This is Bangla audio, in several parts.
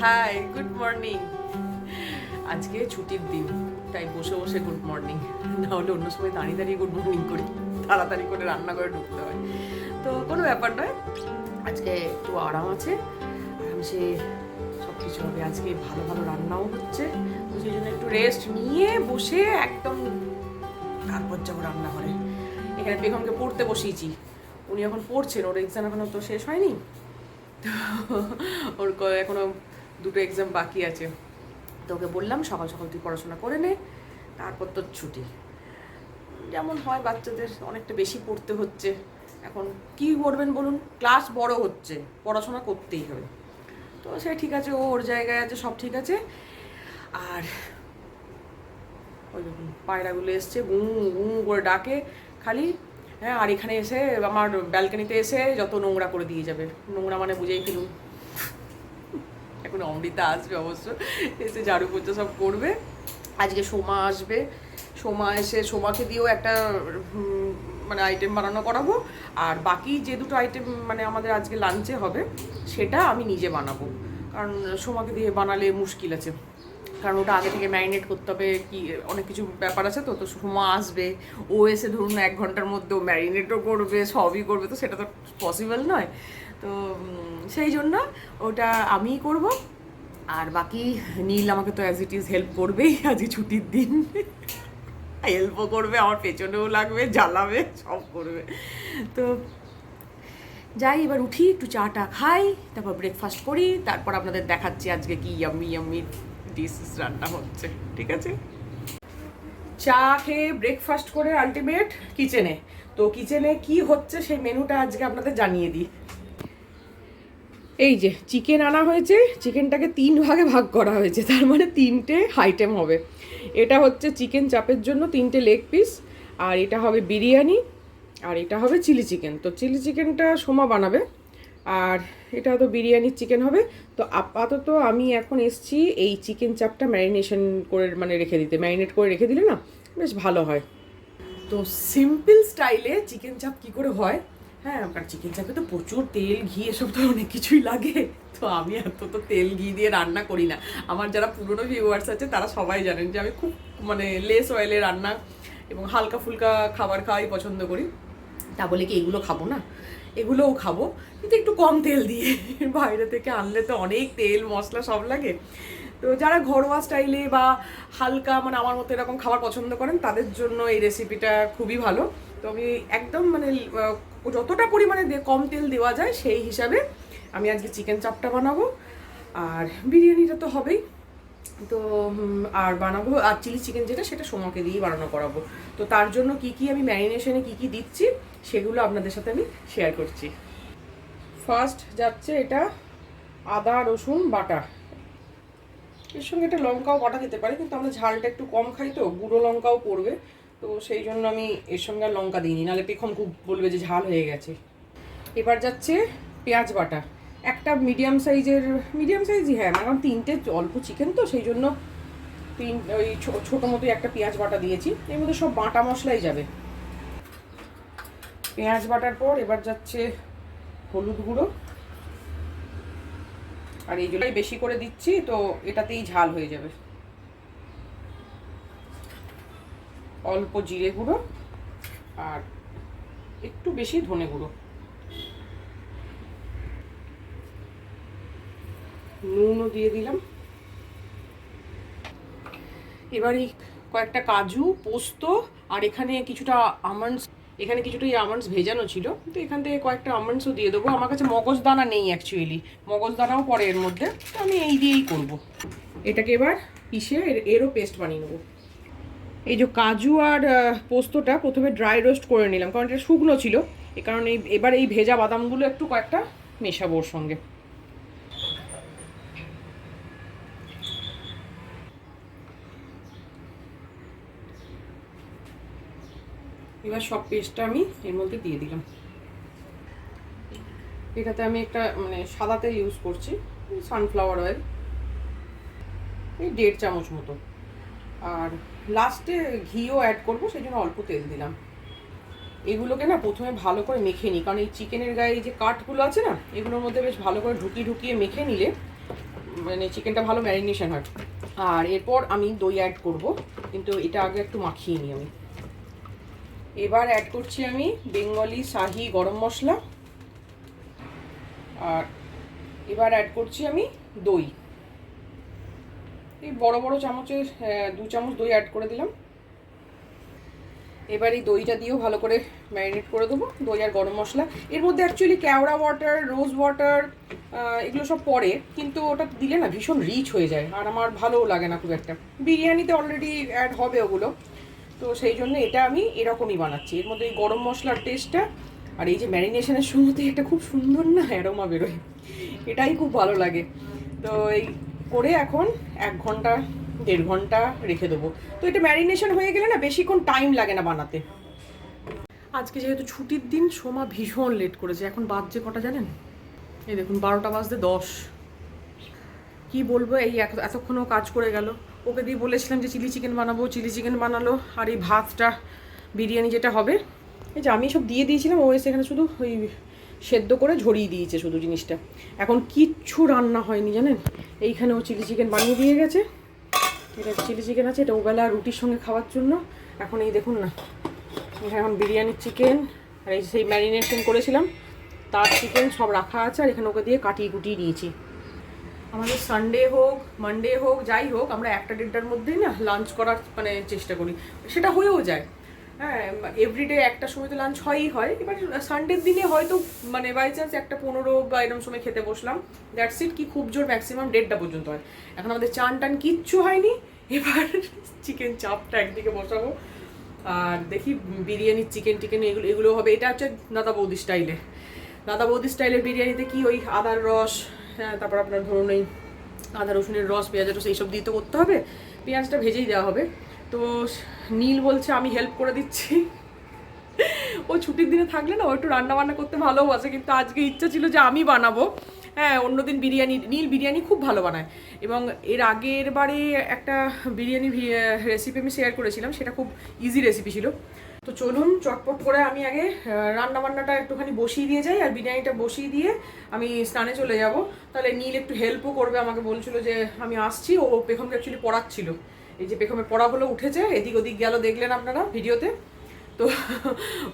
High, good morning. আজকে ছুটির দিন, তাই বসে বসে গুড মর্নিং, না হলে অন্য সময় দাঁড়িয়ে দাঁড়িয়ে গুড মর্নিং করি, তাড়াতাড়ি করে রান্না করে ঢুকতে হয়। তো কোনো ব্যাপার নয়, আজকে একটু আরাম আছে, আরামসে সব কিছু হবে। আজকে ভালো ভালো রান্নাও হচ্ছে, তো সেই জন্য একটু রেস্ট নিয়ে বসে একদম তারপর যাবো রান্নাঘরে। এখানে বেগমকে পড়তে বসিয়েছি, উনি এখন পড়ছেন, ওর এক্সাম এখনো তো শেষ হয়নি, তো ওর এখনো দুটো এক্সাম বাকি আছে। তো ওকে বললাম সকাল সকাল তুই পড়াশোনা করে নে, তারপর তোর ছুটি। যেমন হয় বাচ্চাদের অনেকটা বেশি পড়তে হচ্ছে এখন, কি করবেন বলুন, ক্লাস বড় হচ্ছে, পড়াশোনা করতেই হবে। তো সে ঠিক আছে, ও ওর জায়গায় আছে, সব ঠিক আছে। আর ওই দেখুন পায়রাগুলো এসছে, গু গু করে ডাকে খালি। হ্যাঁ, আর এখানে এসে আমার ব্যালকানিতে এসে যত নোংরা করে দিয়ে যাবে। নোংরা মানে বুঝেই ফেলুন। এখন অমৃতা আসবে অবশ্য, এসে ঝাড়ু পোছা সব করবে। আজকে সোমা আসবে, সোমা এসে সোমাকে দিয়েও একটা মানে আইটেম বানানো করাবো। আর বাকি যে দুটো আইটেম মানে আমাদের আজকে লাঞ্চে হবে, সেটা আমি নিজে বানাবো, কারণ সোমাকে দিয়ে বানালে মুশকিল আছে, কারণ ওটা আগে থেকে ম্যারিনেট করতে হবে, কি অনেক কিছু ব্যাপার আছে। তো তো সোমা আসবে, ও এসে ধরুন 1 ঘন্টার মধ্যে ও ম্যারিনেটও করবে, সবই করবে, তো সেটা তো পসিবল নয়। তো সেই জন্য ওটা আমিই করব। আর বাকি নীল আমাকে তো অ্যাজ ইট ইজ হেল্প করবেই, আজকে ছুটির দিন হেল্পও করবে, আমার পেছনেও লাগবে, জ্বালাবে, সব করবে। তো যাই, এবার উঠি, একটু চাটা খাই, তারপর ব্রেকফাস্ট করি, তারপর আপনাদের দেখাচ্ছি আজকে কি ইয়াম্মি ইয়াম্মি ডিশেস রান্না হচ্ছে। ঠিক আছে, চা খেয়ে ব্রেকফাস্ট করে আলটিমেট কিচেনে। তো কিচেনে কি হচ্ছে সেই মেনুটা আজকে আপনাদের জানিয়ে দিই। এই যে চিকেন আনা হয়েছে, চিকেনটাকে 3 ভাগে ভাগ করা হয়েছে, তার মানে 3টে আইটেম হবে। এটা হচ্ছে চিকেন চাপের জন্য 3টে লেগ পিস, আর এটা হবে বিরিয়ানি, আর এটা হবে চিলি চিকেন। তো চিলি চিকেনটা সোমা বানাবে, আর এটা তো বিরিয়ানির চিকেন হবে। তো আপাতত আমি এখন এসছি এই চিকেন চাপটা ম্যারিনেশন করে মানে রেখে দিতে, ম্যারিনেট করে রেখে দিলে না বেশ ভালো হয়। তো সিম্পল স্টাইলে চিকেন চাপ কি করে হয়, হ্যাঁ, কারণ চিকেন চাপে তো প্রচুর তেল ঘি এসব তো অনেক কিছুই লাগে। তো আমি এত তো তেল ঘি দিয়ে রান্না করি না। আমার যারা পুরনো ভিউয়ার্স আছে তারা সবাই জানেন যে আমি খুব মানে লেস অয়েলে রান্না এবং হালকা ফুলকা খাবার খাওয়াই পছন্দ করি। তা বলে কি এগুলো খাবো না, এগুলোও খাবো, কিন্তু একটু কম তেল দিয়ে। বাইরে থেকে আনলে তো অনেক তেল মশলা সব লাগে। তো যারা ঘরোয়া স্টাইলে বা হালকা মানে আমার মতো এরকম খাবার পছন্দ করেন, তাদের জন্য এই রেসিপিটা খুবই ভালো। তো আমি একদম মানে যতটা পরিমাণে কম তেল দেওয়া যায় সেই হিসাবে আমি আজকে চিকেন চাপটা বানাবো, আর বিরিয়ানিটা তো হবেই। তো আর বানাবো, আর চিলি চিকেন যেটা সেটা সোমাকে দিয়েই বানানো করাবো। তো তার জন্য কি কি আমি ম্যারিনেশনে কি কি দিচ্ছি সেগুলো আপনাদের সাথে আমি শেয়ার করছি। ফার্স্ট যাচ্ছে এটা আদা রসুন বাটা, এর সঙ্গে একটা লঙ্কাও বাটা দিতে পারি, কিন্তু আমরা ঝালটা একটু কম খাই, তো গুঁড়ো লঙ্কাও পড়বে, তো সেই জন্য আমি এর সঙ্গে আর লঙ্কা দিইনি, নাহলে পেখম খুব বলবে যে ঝাল হয়ে গেছে। এবার যাচ্ছে পেঁয়াজ বাটা, একটা মিডিয়াম সাইজই, হ্যাঁ, কারণ 3টে অল্প চিকেন তো সেই জন্য ওই ছোটো মতোই একটা পেঁয়াজ বাটা দিয়েছি। এর মধ্যে সব বাটা মশলাই যাবে। পেঁয়াজ বাটার পর এবার যাচ্ছে হলুদ গুঁড়ো, আর এই জন্যই বেশি করে দিচ্ছি, তো এটাতেই ঝাল হয়ে যাবে। অল্প জিরে গুঁড়ো আর একটু বেশি ধনে গুঁড়ো, নুনও দিয়ে দিলাম। এবারে কয়েকটা কাজু, পোস্ত, আর এখানে কিছুটা আমন্ডস, ভেজানো ছিল, তো এখান থেকে কয়েকটা আমন্ডসও দিয়ে দেবো। আমার কাছে মগজদানা নেই অ্যাকচুয়ালি, মগজদানাও পড়ে এর মধ্যে, তো আমি এই দিয়েই করব। এটাকে এবার পিষে এরও পেস্ট বানিয়ে নেবো। এই যে কাজু আর পোস্তটা প্রথমে ড্রাই রোস্ট করে নিলাম, কারণ এটা শুকনো ছিল, এ কারণে এবার এই ভেজা বাদামগুলো একটু কয়েকটা মেশাবো ওর সঙ্গে। এবার সব পেস্টটা আমি এর মধ্যে দিয়ে দিলাম। এটাতে আমি একটা মানে সাদা তেল ইউজ করছি, সানফ্লাওয়ার অয়েল, এই 1.5 চামচ মতো, আর লাস্টে ঘিও অ্যাড করবো, সেই জন্য অল্প তেল দিলাম। এগুলোকে না প্রথমে ভালো করে মেখে নিই, কারণ এই চিকেনের গায়ে যে কাঠগুলো আছে না, এগুলোর মধ্যে বেশ ভালো করে ঢুকিয়ে মেখে নিলে মানে চিকেনটা ভালো ম্যারিনেশন হয়। আর এরপর আমি দই অ্যাড করব, কিন্তু এটা আগে একটু মাখিয়ে নিই আমি। এবার অ্যাড করছি আমি বেঙ্গলি শাহি গরম মশলা, আর এবার অ্যাড করছি আমি দই। এই বড় বড় চামচের 2 চামচ দই অ্যাড করে দিলাম। এবার এই দইটা দিয়েও ভালো করে ম্যারিনেট করে দেবো, দই আর গরম মশলা। এর মধ্যে অ্যাকচুয়ালি কেওড়া ওয়াটার, রোজ ওয়াটার এগুলো সব পড়ে, কিন্তু ওটা দিলে না ভীষণ রিচ হয়ে যায়, আর আমার ভালোও লাগে না খুব একটা। বিরিয়ানিতে অলরেডি অ্যাড হবে ওগুলো, তো সেই জন্য এটা আমি এরকমই বানাচ্ছি। এর মধ্যে এই গরম মশলার টেস্টটা আর এই যে ম্যারিনেশনের সময়তে একটা খুব সুন্দর না অ্যারোমা বেরোয়, এটাই খুব ভালো লাগে। তো এই করে এখন 1 ঘন্টা 1.5 ঘন্টা রেখে দেবো। তো এটা ম্যারিনেশন হয়ে গেলে না বেশিক্ষণ টাইম লাগে না বানাতে। আজকে যেহেতু ছুটির দিন, সোমা ভীষণ লেট করেছে। এখন বাজছে কটা জানেন? এই দেখুন 12টা বাজতে 10। কি বলবো, এই এতক্ষণও কাজ করে গেল। ওকে দিয়ে বলেছিলাম যে চিলি চিকেন বানাবো, চিলি চিকেন বানালো। আর এই ভাতটা বিরিয়ানি যেটা হবে, এই যে আমি সব দিয়ে দিয়েছিলাম, ও এসে এখানে শুধু ওই সেদ্ধ করে ঝরিয়ে দিয়েছে শুধু জিনিসটা। এখন কিচ্ছু রান্না হয়নি জানেন। এইখানে ও চিলি চিকেন বানিয়ে দিয়ে গেছে, এটা চিলি চিকেন আছে, এটা ওবেলা রুটির সঙ্গে খাওয়ার জন্য। এখন এই দেখুন না, এখন বিরিয়ানির চিকেন আর এই সেই ম্যারিনেশন করেছিলাম তার চিকেন সব রাখা আছে, আর এখানে ওকে দিয়ে কাটিয়ে কুটিয়ে দিয়েছি। আমাদের সানডে হোক, মানডে হোক, যাই হোক, আমরা 1টা-1.5টার মধ্যেই না লাঞ্চ করার মানে চেষ্টা করি। সেটা হয়েও যায়, হ্যাঁ। এভরিডে একটা সময় তো লাঞ্চ হয়ই হয়। এবার সানডের দিনে হয়তো মানে বাই চান্স 1:15 বা এরকম সময় খেতে বসলাম, দ্যাটস ইট। কি খুব জোর ম্যাক্সিমাম 1:30টা পর্যন্ত হয়। এখন আমাদের চান টান কিচ্ছু হয়নি। এবার চিকেন চাপটা একদিকে বসাবো, আর দেখি বিরিয়ানির চিকেন টিকেন এগুলো হবে। এটা হচ্ছে দাদা বৌদি স্টাইলে। দাদা বৌদি স্টাইলের বিরিয়ানিতে কি ওই আদার রস, হ্যাঁ, তারপর আপনার ধরুন এই আদা রসুনের রস, পেঁয়াজের রস, এইসব দিয়ে তো করতে হবে। পেঁয়াজটা ভেজেই দেওয়া হবে। তো নীল বলছে আমি হেল্প করে দিচ্ছি। ও ছুটির দিনে থাকলে না ও একটু রান্না বান্না করতে ভালোবাসে, কিন্তু আজকে ইচ্ছা ছিল যে আমি বানাবো। হ্যাঁ, অন্যদিন নীল বিরিয়ানি খুব ভালো বানায়, এবং এর আগের বারে একটা বিরিয়ানি রেসিপি আমি শেয়ার করেছিলাম, সেটা খুব ইজি রেসিপি ছিল। তো চলুন চটপট করে আমি আগে রান্না বান্নাটা একটুখানি বসিয়ে দিয়ে যাই, আর বিরিয়ানিটা বসিয়ে দিয়ে আমি স্নানে চলে যাব। তাহলে নীল একটু হেল্পও করবে, আমাকে বলছিল যে আমি আসছি। ও পেখমকে অ্যাকচুয়ালি পড়াচ্ছিল। এই যে পেখমে পড়া হলো, উঠেছে, এদিক ওদিক গেল, দেখলেন আপনারা ভিডিওতে। তো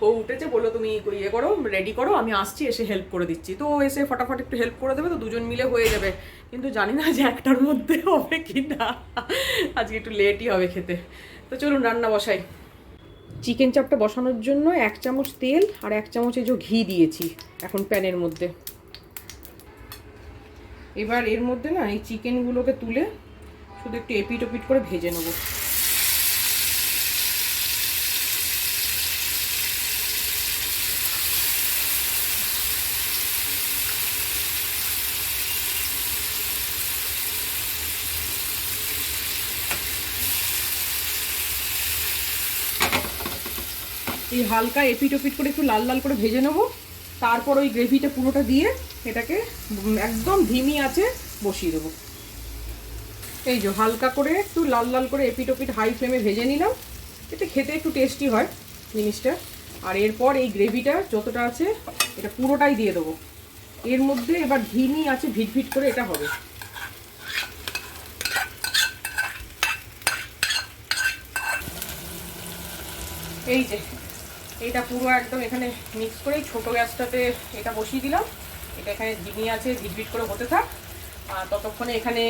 ও উঠেছে, বললো তুমি ইয়ে করো, রেডি করো, আমি আসছি, এসে হেল্প করে দিচ্ছি। তো ও এসে ফটাফট একটু হেল্প করে দেবে, তো দুজন মিলে হয়ে যাবে। কিন্তু জানি না যে 1টার মধ্যে হবে কি না, আজকে একটু লেটই হবে খেতে। তো চলুন রান্না বসাই। চিকেন চাপটা বসানোর জন্য 1 চামচ তেল আর 1 চামচ এই যে ঘি দিয়েছি এখন প্যানের মধ্যে। এবার এর মধ্যে না এই চিকেনগুলোকে তুলে শুধু একটু এপিট ওপিট করে ভেজে নেবো। এই হালকা এপিট ওপিট করে একটু লাল লাল করে ভেজে নেবো। তারপর ওই গ্রেভিটা পুরোটা দিয়ে এটাকে একদম ধিমি আঁচে বসিয়ে দেবো। এই যে হালকা করে একটু লাল লাল করে এপিট ওপিট হাই ফ্লেমে ভেজে নিলাম। এতে খেতে একটু টেস্টি হয় জিনিসটা। আর এরপর এই গ্রেভিটা যতটা আছে এটা পুরোটাই দিয়ে দেবো এর মধ্যে। এবার ধিমি আছে ভিট করে এটা হবে। এই যে এটা পুরো একদম এখানে মিক্স করে ছোটো গ্যাসটাতে এটা বসিয়ে দিলাম। এটা এখানে ধিমি আছে ভিট করে হতে থাক। আর ততক্ষণে এখানে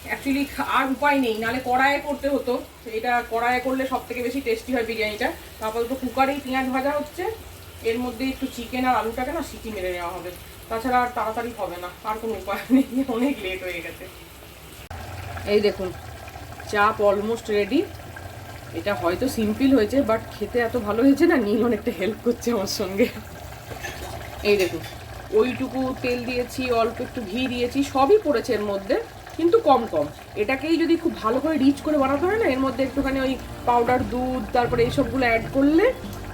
অ্যাকচুয়ালি আর উপায় নেই, নাহলে কড়াইয়ে করতে হতো। এটা কড়াইয়ে করলে সব থেকে বেশি টেস্টি হয় বিরিয়ানিটা। তারপর তো কুকারেই পেঁয়াজ ভাজা হচ্ছে, এর মধ্যে একটু চিকেন আর আলুটাকে না সিটি মেরে নেওয়া হবে, তাছাড়া আর তাড়াতাড়ি হবে না। আর কোনো উপায় নেই, অনেক লেট হয়ে গেছে। এই দেখুন চাপ অলমোস্ট রেডি। এটা হয়তো সিম্পল হয়েছে, বাট খেতে এত ভালো হয়েছে না, নীল অনেকটা হেল্প করছে আমার সঙ্গে। এই দেখুন ওইটুকু তেল দিয়েছি, অল্প একটু ঘি দিয়েছি, সবই পড়েছে এর মধ্যে, কিন্তু কম কম। এটাকেই যদি খুব ভালো করে রিচ করে বানাতে হয় না, এর মধ্যে একটুখানি ওই পাউডার দুধ তারপরে এইসবগুলো অ্যাড করলে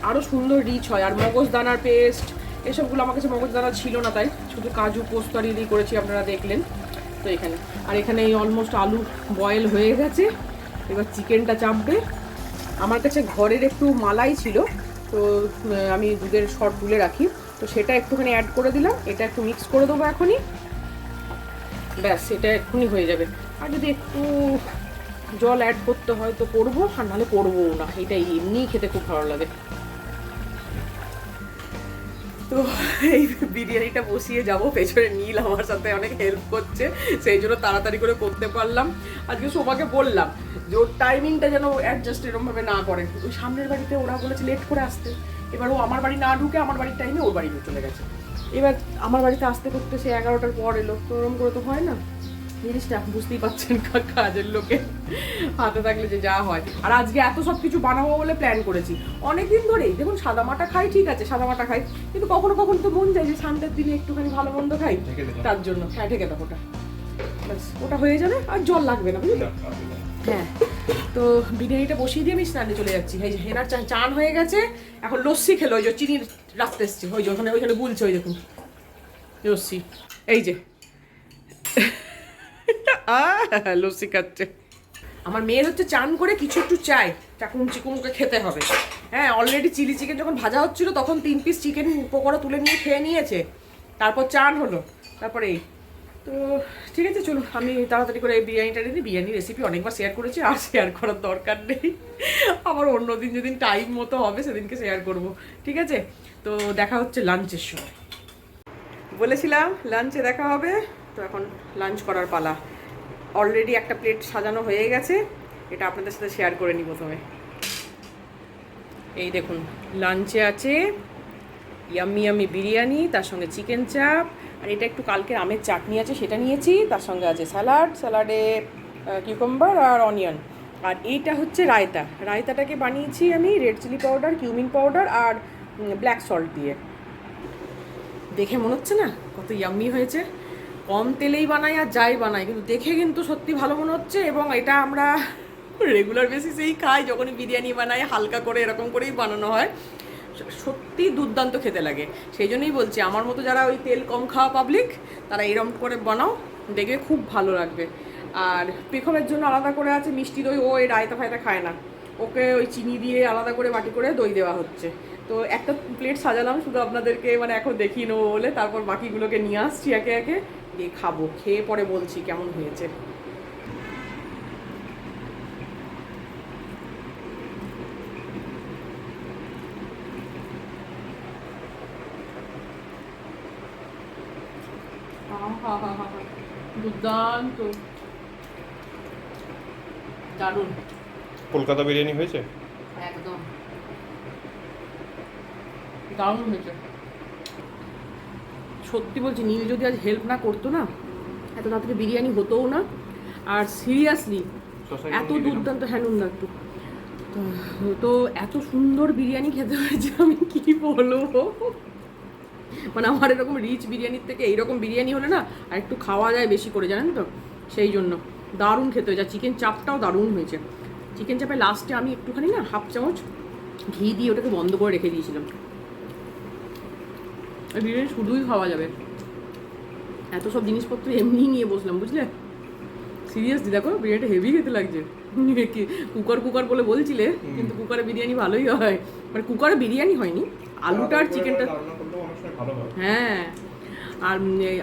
আরও সুন্দর রিচ হয়। আর মগজদানার পেস্ট এসবগুলো আমার কাছে মগজদানা ছিল না, তাই শুধু কাজু পোস্ত আর দিয়ে করেছি, আপনারা দেখলেন তো এখানে। আর এখানে এই অলমোস্ট আলু বয়েল হয়ে গেছে, এবার চিকেনটা চাপবে। আমার কাছে ঘরের একটু মালাই ছিল, তো আমি দুধের শর্ট তুলে রাখি, তো সেটা একটুখানি অ্যাড করে দিলাম। এটা একটু মিক্স করে দেবো এখনই। ব্যাস এটা এক্ষুনি হয়ে যাবে। আর যদি একটু জল অ্যাড করতে হয় তো করবো, আর নাহলে করবোও না। এটা এমনিই খেতে খুব ভালো লাগে। তো এই বিরিয়ানিটা বসিয়ে যাব, পেছনে নীল আমার সাথে অনেক হেল্প করছে, সেই জন্য তাড়াতাড়ি করে করতে পারলাম। আজকে সোমাকে বললাম যে ওর টাইমিংটা যেন অ্যাডজাস্ট এরকমভাবে না করে। ওই সামনের বাড়িতে ওরা বলেছে লেট করে আসতে, এবার ও আমার বাড়ি না ঢুকে আমার বাড়ির টাইমে ওর বাড়ি চলে গেছে। এবার আমার বাড়িতে আসতে করতে সে 11টার পর এলো, তো ওরকম করে তো হয় না জিনিসটা, বুঝতেই পারছেন কাজের লোকে হাতে থাকলে যে যা হয়। আর আজকে এত সব কিছু বানাবো বলে প্ল্যান করেছি অনেকদিন ধরেই। দেখুন সাদামাটা খাই, ঠিক আছে সাদামাটা খাই, কিন্তু কখনো কখনো তো মন যায় যে সানডের দিনে একটুখানি ভালো মন্দ খাই, তার জন্য হ্যাঁ ঢেকে দাও ওটা, ব্যাস ওটা হয়ে যাবে আর জল লাগবে না, বুঝলি? হ্যাঁ, তো বিরিয়ানিটা বসিয়ে দিয়ে আমি স্নানে চলে যাচ্ছি। এই যে হেনার চান হয়ে গেছে, এখন লস্যি খেলো, ওই যে চিনি রাখতে এসছি, ওই যে ওইখানে গুলছে, ওই দেখুন লস্যি, এই যে লস্যি খাচ্ছে। আমার মেয়ের হচ্ছে চান করে কিছু একটু চাই, চাকুম চিকুমকে খেতে হবে। হ্যাঁ, অলরেডি চিলি চিকেন যখন ভাজা হচ্ছিল তখন 3 পিস চিকেন পকোড়া তুলে নিয়ে খেয়ে নিয়েছে, তারপর চান হলো, তারপরে এই তো ঠিক আছে চলুন আমি তাড়াতাড়ি করে এই বিরিয়ানিটা দিই। বিরিয়ানির রেসিপি অনেকবার শেয়ার করেছি, আর শেয়ার করার দরকার নেই, আবার অন্যদিন যেদিন টাইম মতো হবে সেদিনকে শেয়ার করব, ঠিক আছে? তো দেখা হচ্ছে লাঞ্চের সময়, বলেছিলাম লাঞ্চে দেখা হবে। তো এখন লাঞ্চ করার পালা। অলরেডি একটা প্লেট সাজানো হয়ে গেছে, এটা আপনাদের সাথে শেয়ার করে নিই প্রথমে। এই দেখুন লাঞ্চে আছে ইয়াম্মি ইয়াম্মি বিরিয়ানি, তার সঙ্গে চিকেন চাপ, আর এটা একটু কালকের আমের চাটনি আছে সেটা নিয়েছি, তার সঙ্গে আছে স্যালাডে কিউকাম্বার আর অনিয়ন, আর এইটা হচ্ছে রায়তা। রায়তাটাকে বানিয়েছি আমি red chilli powder, cumin powder আর ব্ল্যাক সল্ট দিয়ে। দেখে মনে হচ্ছে না কত ইয়াম্মি হয়েছে, কম তেলেই বানাই আর যাই বানাই, কিন্তু দেখে কিন্তু সত্যি ভালো মনে হচ্ছে। এবং এটা আমরা রেগুলার বেসিসেই খাই, যখনই বিরিয়ানি বানাই হালকা করে এরকম করেই বানানো হয়, সত্যি দুর্দান্ত খেতে লাগে। সেই জন্যই বলছি আমার মতো যারা ওই তেল কম খাওয়া পাবলিক তারা এরকম করে বানাও, দেখবে খুব ভালো লাগবে। আর পেখমের জন্য আলাদা করে আছে মিষ্টি দই, ও এই রায়তা ফায়তা খায় না, ওকে ওই চিনি দিয়ে আলাদা করে বাটি করে দই দেওয়া হচ্ছে। তো একটা প্লেট সাজালাম শুধু আপনাদেরকে মানে এখন দেখিয়ে নেবো বলে, তারপর বাকিগুলোকে নিয়ে আসছি একে একে, দিয়ে খাবো, খেয়ে পরে বলছি কেমন হয়েছে। দুর্দান্ত, দারুণ। কলকাতা বিরিয়ানি হয়েছে, একদম দারুণ হয়েছে। সত্যি বলছি নীল যদি আজ হেল্প না করতো না এত তাড়াতাড়ি বিরিয়ানি হতোও না। আর সিরিয়াসলি এত দুর্দান্ত, হ্যাঁ নুন না একটু, তো এত সুন্দর বিরিয়ানি খেতে হয়েছে আমি কি বলবো। মানে আমার এরকম রিচ বিরিয়ানির থেকে এইরকম বিরিয়ানি হলে না আর একটু খাওয়া যায় বেশি করে, জানেন তো, সেই জন্য দারুণ খেতে হয়েছে। চিকেন চাপটাও দারুণ হয়েছে। চিকেন চাপে লাস্টে আমি একটুখানি না হাফ চামচ ঘি দিয়ে ওটাকে বন্ধ করে রেখে দিয়েছিলাম। এই বিরিয়ানি শুধুই খাওয়া যাবে, এত সব জিনিসপত্র এমনি নিয়ে বসলাম, বুঝলে? সিরিয়াসলি দেখো বিরিয়ানিটা হেভি খেতে লাগছে। কি কুকার বলে বলছিলে, কিন্তু কুকারে বিরিয়ানি ভালোই হয়, মানে কুকারে বিরিয়ানি হয়নি, আলুটা আর চিকেনটা, হ্যাঁ আর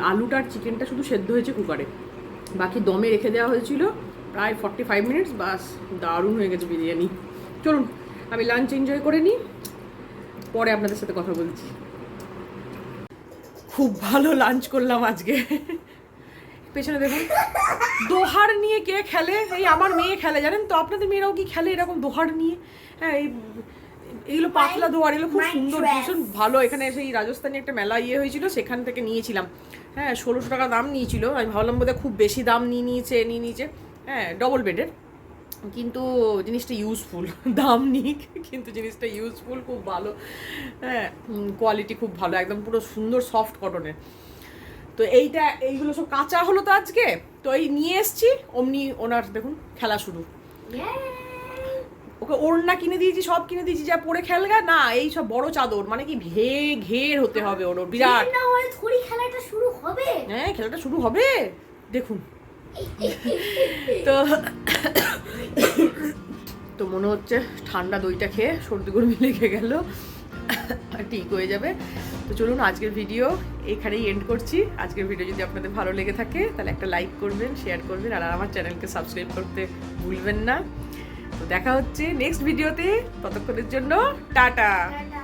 আলুটা আর চিকেনটা শুধু সেদ্ধ হয়েছে কুকারে, বাকি দমে রেখে দেওয়া হয়েছিল প্রায় 45 মিনিটস, বাস দারুণ হয়ে গেছে বিরিয়ানি। চলুন আমি লাঞ্চ এনজয় করে নিই, পরে আপনাদের সাথে কথা বলছি। খুব ভালো লাঞ্চ করলাম আজকে। পেছনে দেখুন দোহার নিয়ে কে খেলে, এই আমার মেয়ে খেলে, জানেন তো? আপনাদের মেয়েরাও কি খেলে এরকম দোহার নিয়ে? হ্যাঁ, এইগুলো পাতলা দোহার, এগুলো খুব সুন্দর, ভীষণ ভালো। এখানে সেই রাজস্থানী একটা মেলা হয়েছিল, সেখান থেকে নিয়েছিলাম। হ্যাঁ, 1600 টাকা দাম নিয়েছিল, আমি ভাবলাম বোধহয় খুব বেশি দাম নিয়ে নিয়েছে। হ্যাঁ, ডবল বেডের, কিন্তু জিনিসটা ইউজফুল, দাম নিক কিন্তু জিনিসটা ইউজফুল, খুব ভালো। হ্যাঁ, কোয়ালিটি খুব ভালো, একদম পুরো সুন্দর সফট কটনের। তো এইগুলো সব কাঁচা হলো তো আজকে, তো এই নিয়ে এসছি, অমনি ওনার দেখুন খেলা শুরু। ওকে ওড়না কিনে দিয়েছি, সব কিনে দিয়েছি, যা পরে খেলগা না, এই সব বড় চাদর, মানে কি ঘের হতে হবে ওর, বিরাট। খেলাটা শুরু হবে, হ্যাঁ খেলাটা শুরু হবে দেখুন। তো মনে হচ্ছে ঠান্ডা দইটা খেয়ে সর্দি গরমি লেগে গেল, ঠিক হয়ে যাবে। তো চলুন আজকের ভিডিও এখানেই এন্ড করছি। আজকের ভিডিও যদি আপনাদের ভালো লেগে থাকে তাহলে একটা লাইক করবেন, শেয়ার করবেন, আর আমার চ্যানেলকে সাবস্ক্রাইব করতে ভুলবেন না। তো দেখা হচ্ছে নেক্সট ভিডিওতে, ততক্ষণের জন্য টাটা। টাটা।